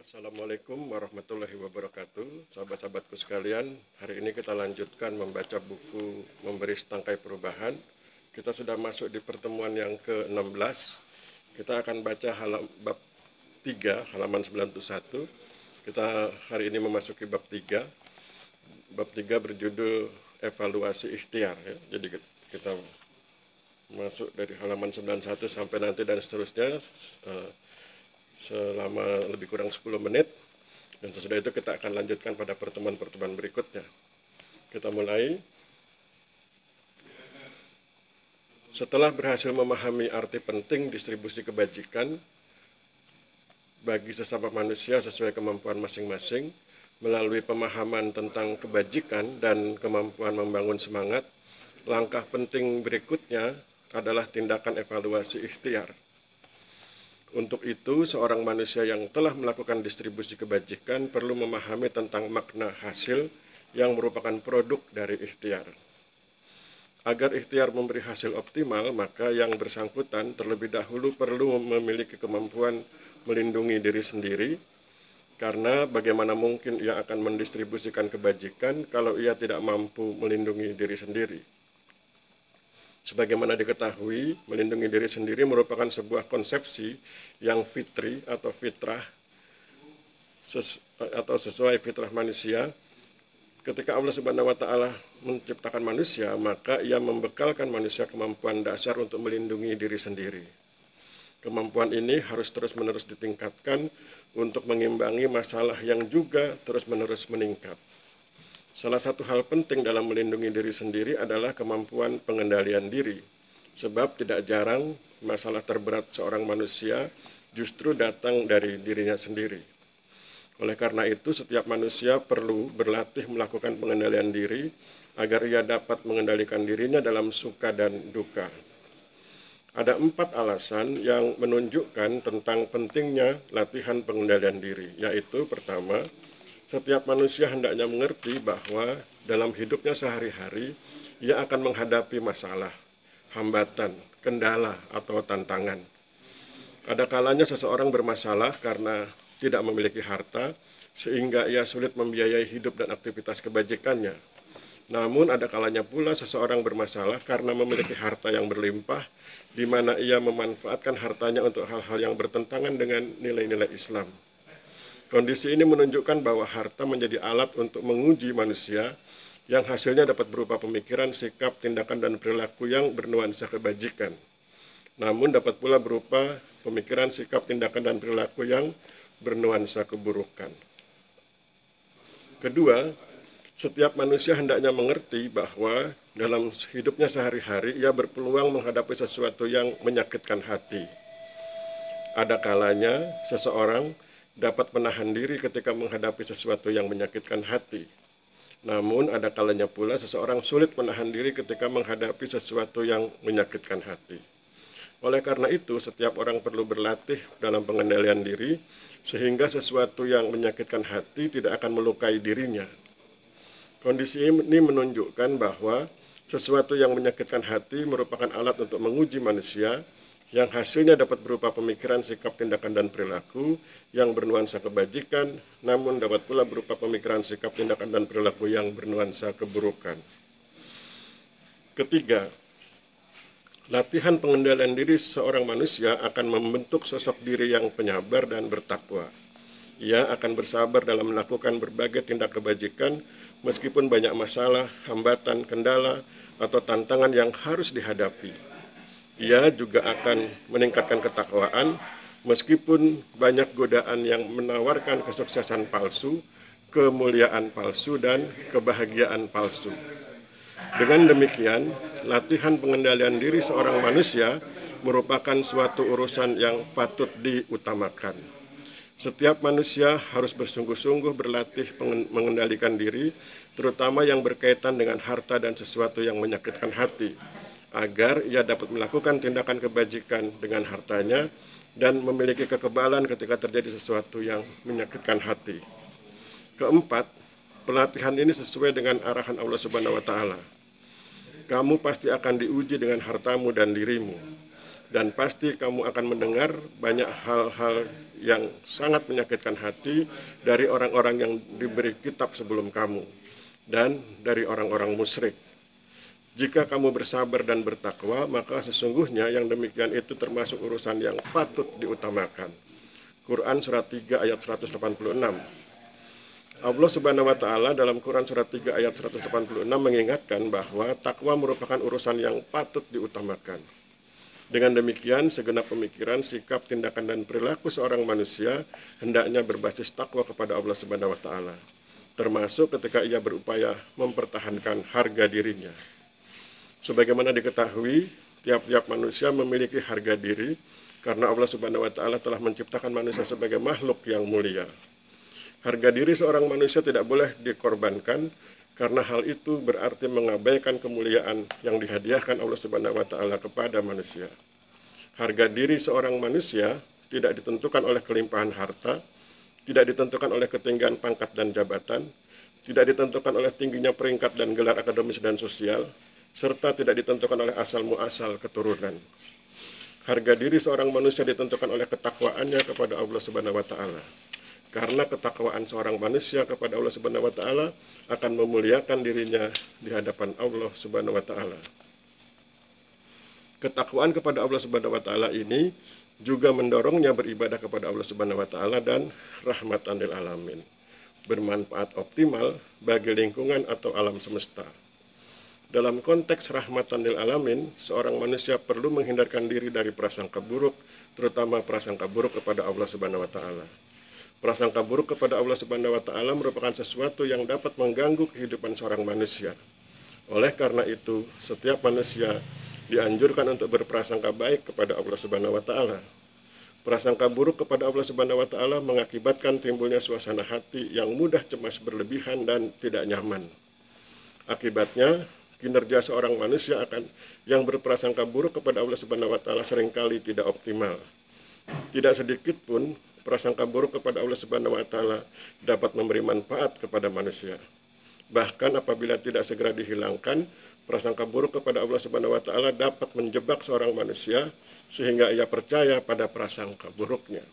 Assalamualaikum warahmatullahi wabarakatuh. Sahabat-sahabatku sekalian, hari ini kita lanjutkan membaca buku Memberi Setangkai Perubahan. Kita sudah masuk di pertemuan yang ke-16. Kita akan baca bab 3, halaman 91. Kita hari ini memasuki bab 3. Bab 3 berjudul evaluasi ikhtiar. Ya. Jadi kita masuk dari halaman 91 sampai nanti dan seterusnya selama lebih kurang 10 menit, dan sesudah itu kita akan lanjutkan pada pertemuan-pertemuan berikutnya. Kita mulai. Setelah berhasil memahami arti penting distribusi kebajikan bagi sesama manusia sesuai kemampuan masing-masing, melalui pemahaman tentang kebajikan dan kemampuan membangun semangat, langkah penting berikutnya adalah tindakan evaluasi ikhtiar. Untuk itu, seorang manusia yang telah melakukan distribusi kebajikan perlu memahami tentang makna hasil yang merupakan produk dari ikhtiar. Agar ikhtiar memberi hasil optimal, maka yang bersangkutan terlebih dahulu perlu memiliki kemampuan melindungi diri sendiri, karena bagaimana mungkin ia akan mendistribusikan kebajikan kalau ia tidak mampu melindungi diri sendiri. Sebagaimana diketahui, melindungi diri sendiri merupakan sebuah konsepsi yang fitri atau fitrah atau sesuai fitrah manusia. Ketika Allah Subhanahu wa Ta'ala menciptakan manusia, maka ia membekalkan manusia kemampuan dasar untuk melindungi diri sendiri. Kemampuan ini harus terus-menerus ditingkatkan untuk mengimbangi masalah yang juga terus-menerus meningkat. Salah satu hal penting dalam melindungi diri sendiri adalah kemampuan pengendalian diri, sebab tidak jarang masalah terberat seorang manusia justru datang dari dirinya sendiri. Oleh karena itu, setiap manusia perlu berlatih melakukan pengendalian diri agar ia dapat mengendalikan dirinya dalam suka dan duka. Ada 4 alasan yang menunjukkan tentang pentingnya latihan pengendalian diri, yaitu pertama, setiap manusia hendaknya mengerti bahwa dalam hidupnya sehari-hari ia akan menghadapi masalah, hambatan, kendala, atau tantangan. Ada kalanya seseorang bermasalah karena tidak memiliki harta, sehingga ia sulit membiayai hidup dan aktivitas kebajikannya. Namun ada kalanya pula seseorang bermasalah karena memiliki harta yang berlimpah, di mana ia memanfaatkan hartanya untuk hal-hal yang bertentangan dengan nilai-nilai Islam. Kondisi ini menunjukkan bahwa harta menjadi alat untuk menguji manusia yang hasilnya dapat berupa pemikiran, sikap, tindakan, dan perilaku yang bernuansa kebajikan. Namun dapat pula berupa pemikiran, sikap, tindakan, dan perilaku yang bernuansa keburukan. Kedua, setiap manusia hendaknya mengerti bahwa dalam hidupnya sehari-hari ia berpeluang menghadapi sesuatu yang menyakitkan hati. Ada kalanya seseorang dapat menahan diri ketika menghadapi sesuatu yang menyakitkan hati. Namun ada kalanya pula seseorang sulit menahan diri ketika menghadapi sesuatu yang menyakitkan hati. Oleh karena itu, setiap orang perlu berlatih dalam pengendalian diri, sehingga sesuatu yang menyakitkan hati tidak akan melukai dirinya. Kondisi ini menunjukkan bahwa sesuatu yang menyakitkan hati merupakan alat untuk menguji manusia, yang hasilnya dapat berupa pemikiran, sikap, tindakan, dan perilaku yang bernuansa kebajikan, namun dapat pula berupa pemikiran, sikap, tindakan, dan perilaku yang bernuansa keburukan. Ketiga, latihan pengendalian diri seorang manusia akan membentuk sosok diri yang penyabar dan bertakwa. Ia akan bersabar dalam melakukan berbagai tindak kebajikan, meskipun banyak masalah, hambatan, kendala, atau tantangan yang harus dihadapi. Ia juga akan meningkatkan ketakwaan meskipun banyak godaan yang menawarkan kesuksesan palsu, kemuliaan palsu, dan kebahagiaan palsu. Dengan demikian, latihan pengendalian diri seorang manusia merupakan suatu urusan yang patut diutamakan. Setiap manusia harus bersungguh-sungguh berlatih mengendalikan diri, terutama yang berkaitan dengan harta dan sesuatu yang menyakitkan hati, agar ia dapat melakukan tindakan kebajikan dengan hartanya dan memiliki kekebalan ketika terjadi sesuatu yang menyakitkan hati. Keempat, pelatihan ini sesuai dengan arahan Allah Subhanahu wa Ta'ala. Kamu pasti akan diuji dengan hartamu dan dirimu. Dan pasti kamu akan mendengar banyak hal-hal yang sangat menyakitkan hati dari orang-orang yang diberi kitab sebelum kamu dan dari orang-orang musyrik. Jika kamu bersabar dan bertakwa, maka sesungguhnya yang demikian itu termasuk urusan yang patut diutamakan. Quran surat 3 ayat 186. Allah Subhanahu wa taala dalam Quran surat 3 ayat 186 mengingatkan bahwa takwa merupakan urusan yang patut diutamakan. Dengan demikian, segenap pemikiran, sikap, tindakan, dan perilaku seorang manusia hendaknya berbasis takwa kepada Allah Subhanahu wa taala, termasuk ketika ia berupaya mempertahankan harga dirinya. Sebagaimana diketahui, tiap-tiap manusia memiliki harga diri karena Allah Subhanahu wa taala telah menciptakan manusia sebagai makhluk yang mulia. Harga diri seorang manusia tidak boleh dikorbankan karena hal itu berarti mengabaikan kemuliaan yang dihadiahkan Allah Subhanahu wa taala kepada manusia. Harga diri seorang manusia tidak ditentukan oleh kelimpahan harta, tidak ditentukan oleh ketinggian pangkat dan jabatan, tidak ditentukan oleh tingginya peringkat dan gelar akademis dan sosial, serta tidak ditentukan oleh asal muasal keturunan. Harga diri seorang manusia ditentukan oleh ketakwaannya kepada Allah Subhanahu wa taala. Karena ketakwaan seorang manusia kepada Allah Subhanahu wa taala akan memuliakan dirinya di hadapan Allah Subhanahu wa taala. Ketakwaan kepada Allah Subhanahu wa taala ini juga mendorongnya beribadah kepada Allah Subhanahu wa taala dan rahmatan lil alamin, bermanfaat optimal bagi lingkungan atau alam semesta. Dalam konteks rahmatan lil alamin, seorang manusia perlu menghindarkan diri dari prasangka buruk, terutama prasangka buruk kepada Allah Subhanahu wa taala. Prasangka buruk kepada Allah Subhanahu wa taala merupakan sesuatu yang dapat mengganggu kehidupan seorang manusia. Oleh karena itu, setiap manusia dianjurkan untuk berprasangka baik kepada Allah Subhanahu wa taala. Prasangka buruk kepada Allah Subhanahu wa taala mengakibatkan timbulnya suasana hati yang mudah cemas berlebihan dan tidak nyaman. Akibatnya, kinerja seorang manusia yang berprasangka buruk kepada Allah Subhanahu wa taala seringkali tidak optimal. Tidak sedikit pun prasangka buruk kepada Allah Subhanahu wa taala dapat memberi manfaat kepada manusia. Bahkan apabila tidak segera dihilangkan, prasangka buruk kepada Allah Subhanahu wa taala dapat menjebak seorang manusia sehingga ia percaya pada prasangka buruknya.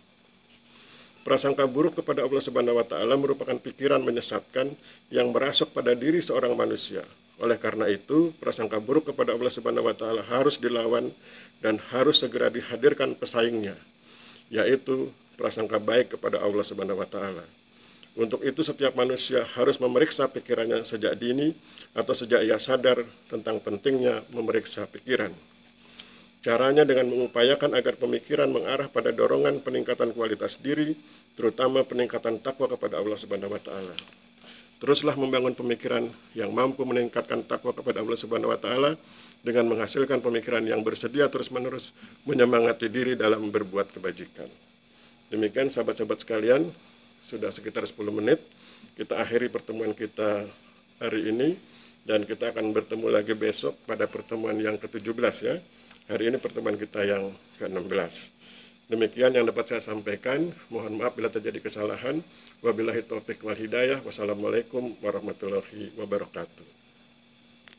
Prasangka buruk kepada Allah Subhanahu wa taala merupakan pikiran menyesatkan yang merasuk pada diri seorang manusia. Oleh karena itu, prasangka buruk kepada Allah Subhanahu wa taala harus dilawan dan harus segera dihadirkan pesaingnya, yaitu prasangka baik kepada Allah Subhanahu wa taala. Untuk itu setiap manusia harus memeriksa pikirannya sejak dini atau sejak ia sadar tentang pentingnya memeriksa pikiran. Caranya dengan mengupayakan agar pemikiran mengarah pada dorongan peningkatan kualitas diri, terutama peningkatan takwa kepada Allah Subhanahu wa taala. Teruslah membangun pemikiran yang mampu meningkatkan takwa kepada Allah Subhanahu wa taala dengan menghasilkan pemikiran yang bersedia terus-menerus menyemangati diri dalam berbuat kebajikan. Demikian sahabat-sahabat sekalian, sudah sekitar 10 menit kita akhiri pertemuan kita hari ini dan kita akan bertemu lagi besok pada pertemuan yang ke-17 ya. Hari ini pertemuan kita yang ke-16. Demikian yang dapat saya sampaikan. Mohon maaf bila terjadi kesalahan. Wabillahi taufiq wal hidayah. Wassalamualaikum warahmatullahi wabarakatuh.